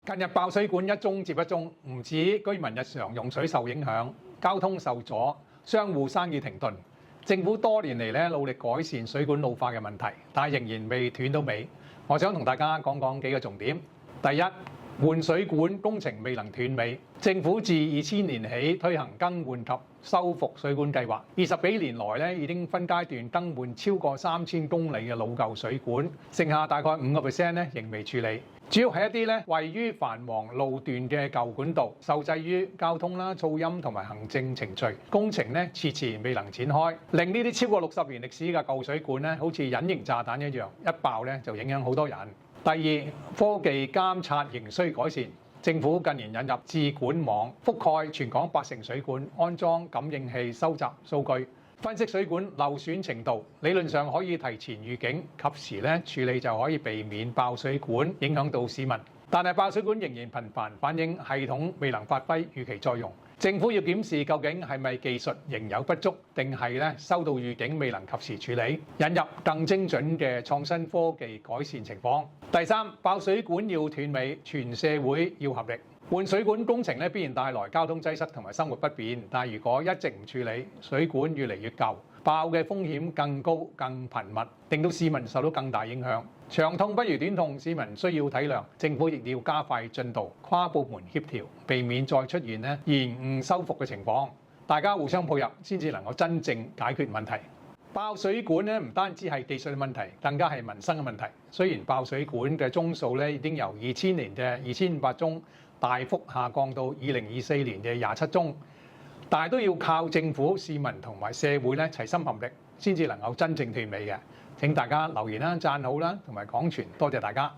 近日爆水管一宗接一宗，唔止居民日常用水受影響，交通受阻，商戶生意停頓。政府多年嚟努力改善水管老化嘅問題，但係仍然未斷到尾。我想同大家講講幾個重點。第一，換水管工程未能斷尾。政府自2000年起推行更換及修復水管計劃，20幾年來已經分階段更換超過3000公里嘅老舊水管，剩下大概5% 仍未處理。主要係一啲位於繁忙路段嘅舊管道，受制於交通噪音同埋行政程序，工程遲遲未能展開，令呢啲超過60年歷史嘅舊水管好似隱形炸彈一樣，一爆就影響好多人。第二，科技監察仍需改善。政府近年引入智管網，覆蓋全港80水管，安裝感應器收集數據，分析水管漏損程度，理論上可以提前預警，及時處理就可以避免爆水管影響到市民。但係爆水管仍然頻繁，反映系統未能發揮預期作用。政府要檢視究竟係咪技術仍有不足，定係收到預警未能及時處理，引入更精準嘅創新科技改善情況。第三，爆水管要斷尾，全社會要合力。換水管工程必然帶來交通擠塞同埋生活不便，但如果一直唔處理，水管越嚟越舊，爆嘅風險更高更頻密，令到市民受到更大影響。長痛不如短痛，市民需要體諒，政府亦要加快進度，跨部門協調，避免再出現延誤修復嘅情況。大家互相配合，先至能夠真正解決問題。爆水管唔單止係技術嘅問題，更加係民生嘅問題。雖然爆水管嘅宗數已經由2000年嘅2500宗大幅下降到2024年嘅27宗，但係都要靠政府、市民同埋社會齊心合力，先至能夠真正斷尾嘅。請大家留言啦、讚好啦，同埋廣傳，多謝大家。